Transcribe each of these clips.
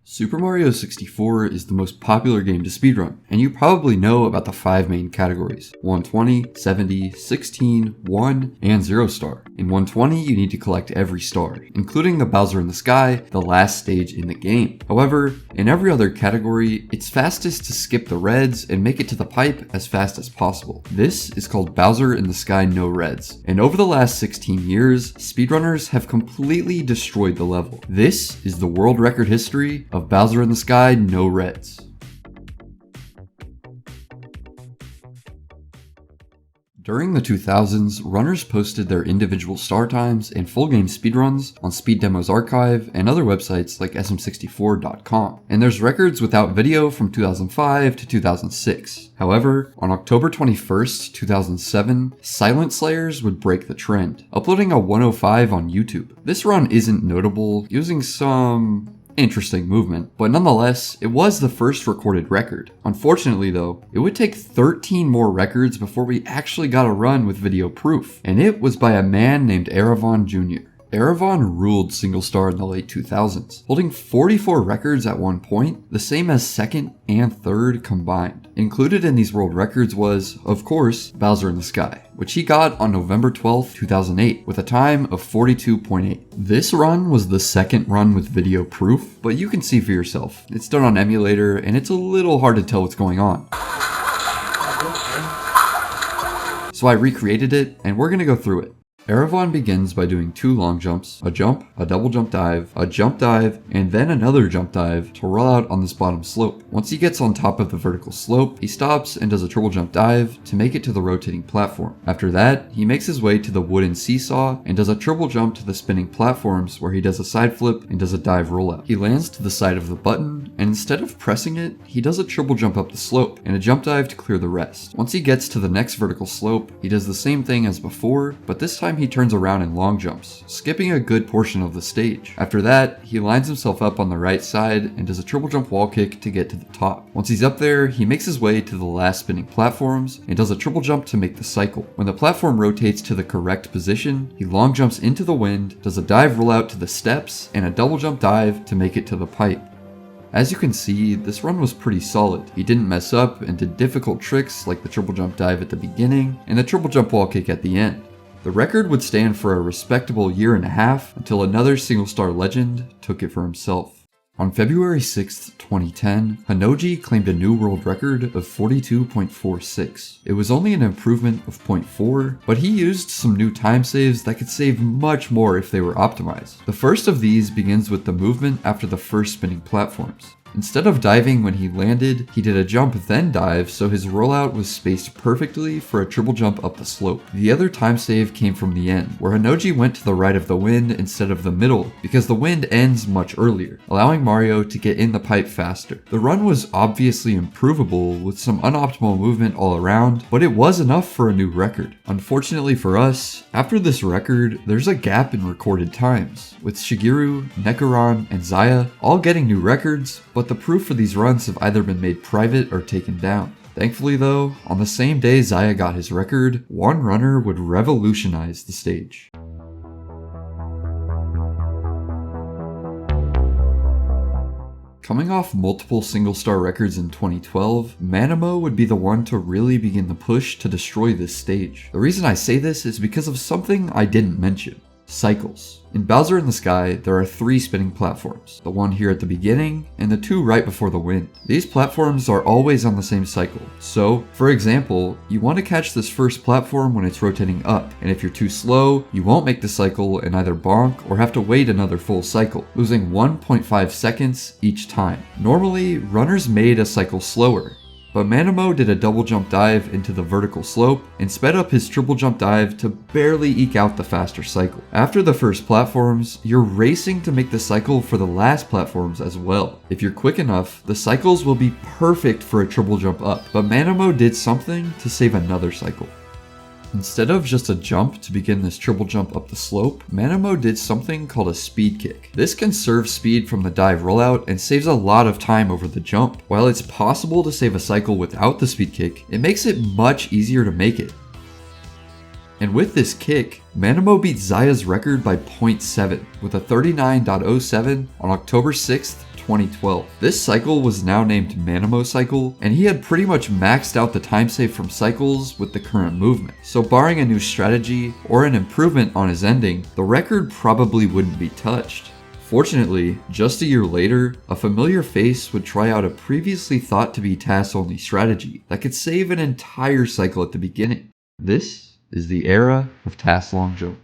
Super Mario 64 is the most popular game to speedrun, and you probably know about the 5 main categories: 120, 70, 16, 1, and 0 star. In 120, you need to collect every star, including the Bowser in the Sky, the last stage in the game. However, in every other category, it's fastest to skip the reds and make it to the pipe as fast as possible. This is called Bowser in the Sky No Reds, and over the last 16 years, speedrunners have completely destroyed the level. This is the world record history of Bowser in the Sky No Reds. During the 2000s, runners posted their individual star times and full game speedruns on Speed Demos Archive and other websites like sm64.com, and there's records without video from 2005 to 2006. However, on October 21st, 2007, Silent Slayers would break the trend, uploading a 105 on YouTube. This run isn't notable, using some interesting movement, but nonetheless, it was the first recorded record. Unfortunately though, it would take 13 more records before we actually got a run with video proof, and it was by a man named Aravon Jr. Aravon ruled single star in the late 2000s, holding 44 records at one point, the same as second and third combined. Included in these world records was, of course, Bowser in the Sky, which he got on November 12, 2008, with a time of 42.8. This run was the second run with video proof, but you can see for yourself. It's done on emulator, and it's a little hard to tell what's going on. So I recreated it, and we're gonna go through it. Aravon begins by doing 2 long jumps, a jump, a double jump dive, a jump dive, and then another jump dive to roll out on this bottom slope. Once he gets on top of the vertical slope, he stops and does a triple jump dive to make it to the rotating platform. After that, he makes his way to the wooden seesaw and does a triple jump to the spinning platforms where he does a side flip and does a dive rollout. He lands to the side of the button, and instead of pressing it, he does a triple jump up the slope and a jump dive to clear the rest. Once he gets to the next vertical slope, he does the same thing as before, but this time he turns around in long jumps, skipping a good portion of the stage. After that, he lines himself up on the right side and does a triple jump wall kick to get to the top. Once he's up there, he makes his way to the last spinning platforms and does a triple jump to make the cycle. When the platform rotates to the correct position, he long jumps into the wind, does a dive rollout to the steps, and a double jump dive to make it to the pipe. As you can see, this run was pretty solid. He didn't mess up and did difficult tricks like the triple jump dive at the beginning and the triple jump wall kick at the end. The record would stand for a respectable year and a half until another single star legend took it for himself. On February 6, 2010, Hanoji claimed a new world record of 42.46. It was only an improvement of 0.4, but he used some new time saves that could save much more if they were optimized. The first of these begins with the movement after the first spinning platforms. Instead of diving when he landed, he did a jump then dive, so his rollout was spaced perfectly for a triple jump up the slope. The other time save came from the end, where Hanoji went to the right of the wind instead of the middle, because the wind ends much earlier, allowing Mario to get in the pipe faster. The run was obviously improvable, with some unoptimal movement all around, but it was enough for a new record. Unfortunately for us, after this record, there's a gap in recorded times, with Shigeru, Nekaran, and Zaya all getting new records, but the proof for these runs have either been made private or taken down. Thankfully though, on the same day Zaya got his record, one runner would revolutionize the stage. Coming off multiple single star records in 2012, Manamo would be the one to really begin the push to destroy this stage. The reason I say this is because of something I didn't mention. Cycles. In Bowser in the Sky, there are 3 spinning platforms, the one here at the beginning, and the 2 right before the wind. These platforms are always on the same cycle, so, for example, you want to catch this first platform when it's rotating up, and if you're too slow, you won't make the cycle and either bonk or have to wait another full cycle, losing 1.5 seconds each time. Normally, runners made a cycle slower, but Manamo did a double jump dive into the vertical slope and sped up his triple jump dive to barely eke out the faster cycle. After the first platforms, you're racing to make the cycle for the last platforms as well. If you're quick enough, the cycles will be perfect for a triple jump up, but Manamo did something to save another cycle. Instead of just a jump to begin this triple jump up the slope, Manamo did something called a speed kick. This conserves speed from the dive rollout and saves a lot of time over the jump. While it's possible to save a cycle without the speed kick, it makes it much easier to make it. And with this kick, Manamo beat Zaya's record by 0.7 with a 39.07 on October 6th, 2012. This cycle was now named Manamo cycle, and he had pretty much maxed out the time save from cycles with the current movement. So barring a new strategy or an improvement on his ending, the record probably wouldn't be touched. Fortunately, just a year later, a familiar face would try out a previously thought to be task-only strategy that could save an entire cycle at the beginning. This is the era of task long jump.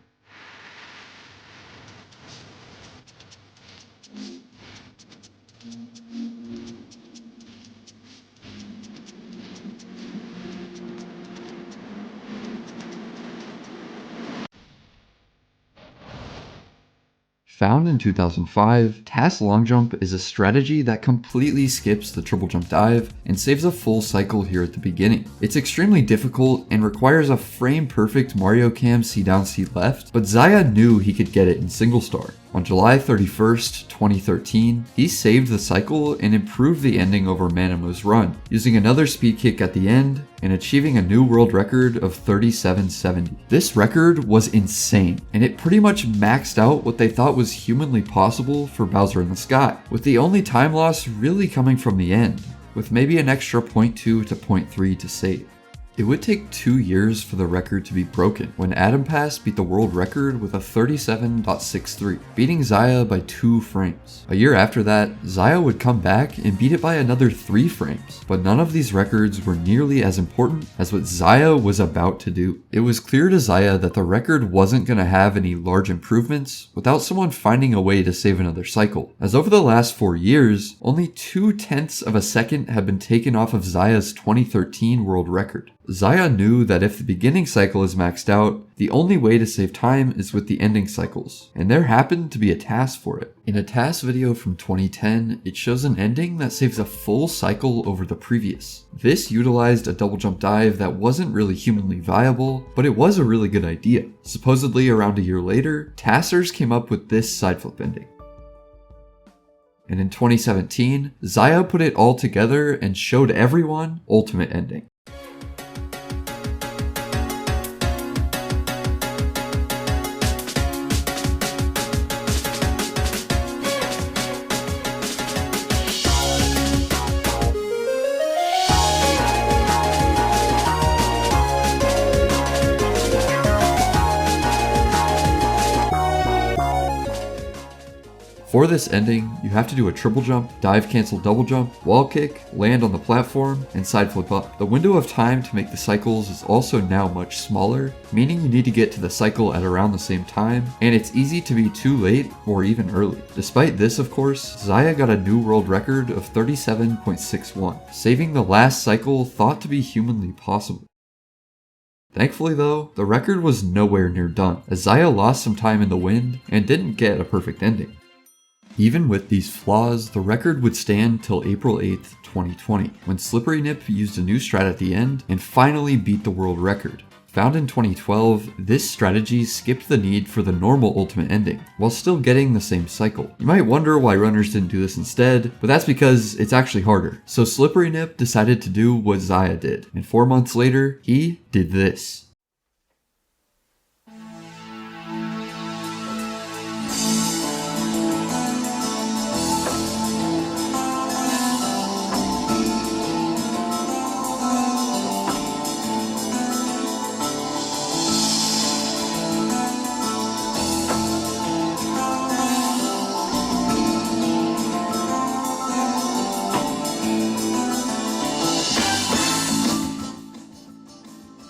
Found in 2005, task long jump is a strategy that completely skips the triple jump dive and saves a full cycle here at the beginning. It's extremely difficult and requires a frame perfect Mario Cam C down C left, but Zaya knew he could get it in single star. On July 31st, 2013, he saved the cycle and improved the ending over Manamo's run, using another speed kick at the end and achieving a new world record of 37.70. This record was insane, and it pretty much maxed out what they thought was humanly possible for Bowser in the Sky, with the only time loss really coming from the end, with maybe an extra 0.2 to 0.3 to save. It would take 2 years for the record to be broken when Adam Pass beat the world record with a 37.63, beating Zaya by 2 frames. A year after that, Zaya would come back and beat it by another 3 frames, but none of these records were nearly as important as what Zaya was about to do. It was clear to Zaya that the record wasn't going to have any large improvements without someone finding a way to save another cycle, as over the last 4 years, only 0.2 of a second had been taken off of Zaya's 2013 world record. Zaya knew that if the beginning cycle is maxed out, the only way to save time is with the ending cycles, and there happened to be a task for it. In a task video from 2010, it shows an ending that saves a full cycle over the previous. This utilized a double jump dive that wasn't really humanly viable, but it was a really good idea. Supposedly around a year later, taskers came up with this side flip ending. And in 2017, Zaya put it all together and showed everyone ultimate ending. For this ending, you have to do a triple jump, dive cancel double jump, wall kick, land on the platform, and side flip up. The window of time to make the cycles is also now much smaller, meaning you need to get to the cycle at around the same time, and it's easy to be too late or even early. Despite this, of course, Zaya got a new world record of 37.61, saving the last cycle thought to be humanly possible. Thankfully though, the record was nowhere near done, as Zaya lost some time in the wind and didn't get a perfect ending. Even with these flaws, the record would stand till April 8th, 2020, when Slippery Nip used a new strat at the end and finally beat the world record. Found in 2012, this strategy skipped the need for the normal ultimate ending, while still getting the same cycle. You might wonder why runners didn't do this instead, but that's because it's actually harder. So Slippery Nip decided to do what Zaya did, and 4 months later, he did this.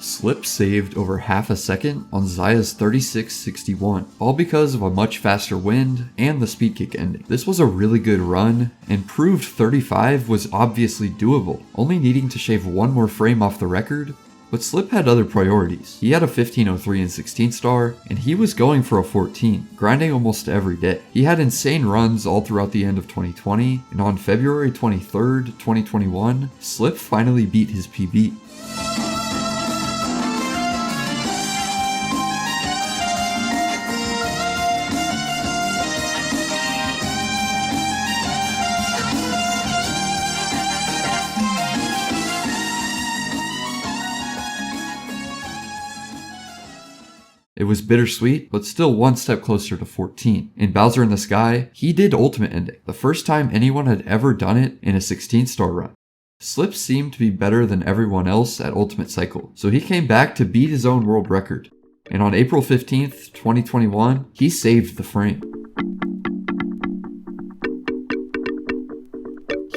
Slip saved over half a second on Zaya's 36.61, all because of a much faster wind and the speed kick ending. This was a really good run, and proved 35 was obviously doable, only needing to shave one more frame off the record. But Slip had other priorities. He had a 15.03 in 16 star, and he was going for a 14, grinding almost every day. He had insane runs all throughout the end of 2020, and on February 23rd, 2021, Slip finally beat his PB. It was bittersweet, but still one step closer to 14. In Bowser in the Sky, he did Ultimate Ending, the first time anyone had ever done it in a 16-star run. Slip seemed to be better than everyone else at Ultimate Cycle, so he came back to beat his own world record. And on April 15th, 2021, he saved the frame.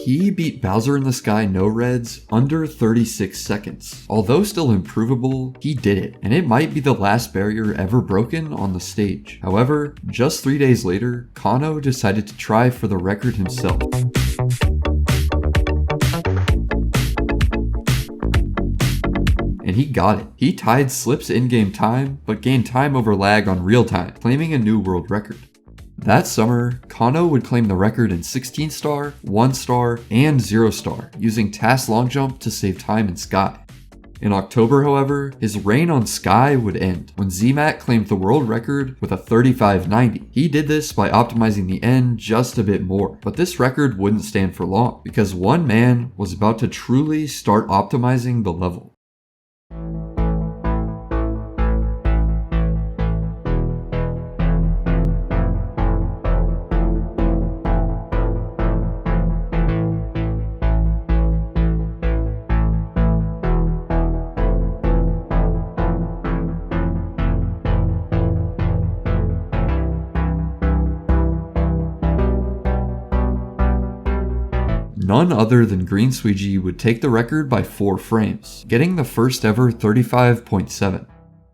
He beat Bowser in the Sky no reds under 36 seconds. Although still improvable, he did it, and it might be the last barrier ever broken on the stage. However, just 3 days later, Kano decided to try for the record himself. And he got it. He tied Slip's in-game time, but gained time over lag on real time, claiming a new world record. That summer, Kano would claim the record in 16-star, 1-star, and 0-star, using TAS long jump to save time in Sky. In October, however, his reign on Sky would end when ZMAT claimed the world record with a 35.90. He did this by optimizing the end just a bit more, but this record wouldn't stand for long because one man was about to truly start optimizing the level. None other than Green Sweegie would take the record by 4 frames, getting the first ever 35.7.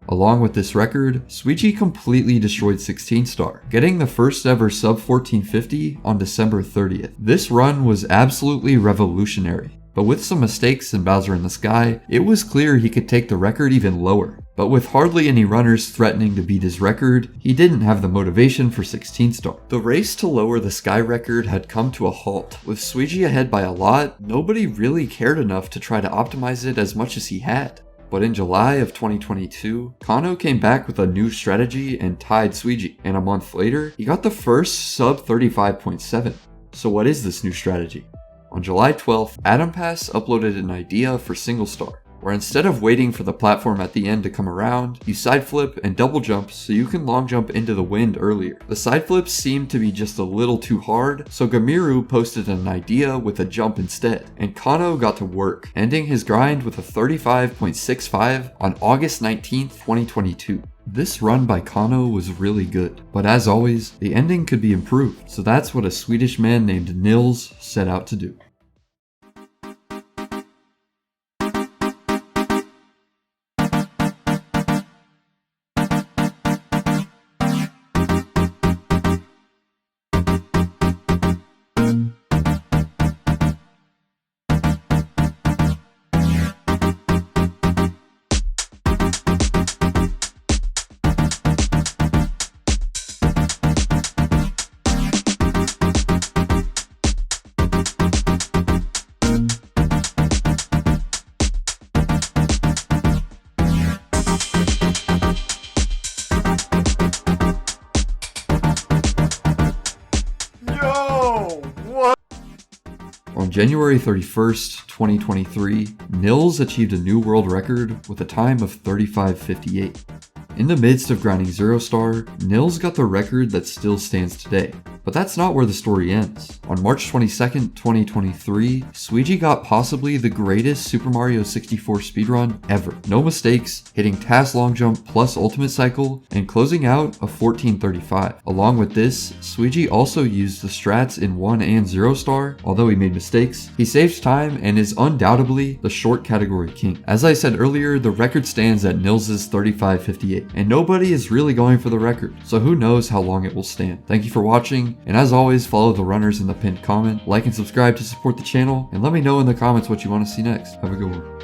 Along with this record, Sweegie completely destroyed 16-star, getting the first ever sub 1450 on December 30th. This run was absolutely revolutionary, but with some mistakes in Bowser in the Sky, it was clear he could take the record even lower. But with hardly any runners threatening to beat his record, he didn't have the motivation for 16-star. The race to lower the Sky record had come to a halt. With Sweegie ahead by a lot, nobody really cared enough to try to optimize it as much as he had. But in July of 2022, Kano came back with a new strategy and tied Sweegie, and a month later, he got the first sub 35.7. So what is this new strategy? On July 12th, Adam Pass uploaded an idea for single star, where instead of waiting for the platform at the end to come around, you side flip and double jump so you can long jump into the wind earlier. The side flips seemed to be just a little too hard, so Gamiru posted an idea with a jump instead, and Kano got to work, ending his grind with a 35.65 on August 19th, 2022. This run by Kano was really good, but as always, the ending could be improved, so that's what a Swedish man named Nils set out to do. On January 31st, 2023, Nils achieved a new world record with a time of 35.58. In the midst of grinding 0-star, Nils got the record that still stands today. But that's not where the story ends. On March 22nd, 2023, Sweegie got possibly the greatest Super Mario 64 speedrun ever. No mistakes, hitting TAS long jump plus ultimate cycle, and closing out a 1435. Along with this, Sweegie also used the strats in 1 and 0-star. Although he made mistakes, he saved time and is undoubtedly the short category king. As I said earlier, the record stands at Nils' 35.58, and nobody is really going for the record, so who knows how long it will stand. Thank you for watching, and as always, follow the runners in the pinned comment, like and subscribe to support the channel, and let me know in the comments what you want to see next. Have a good one.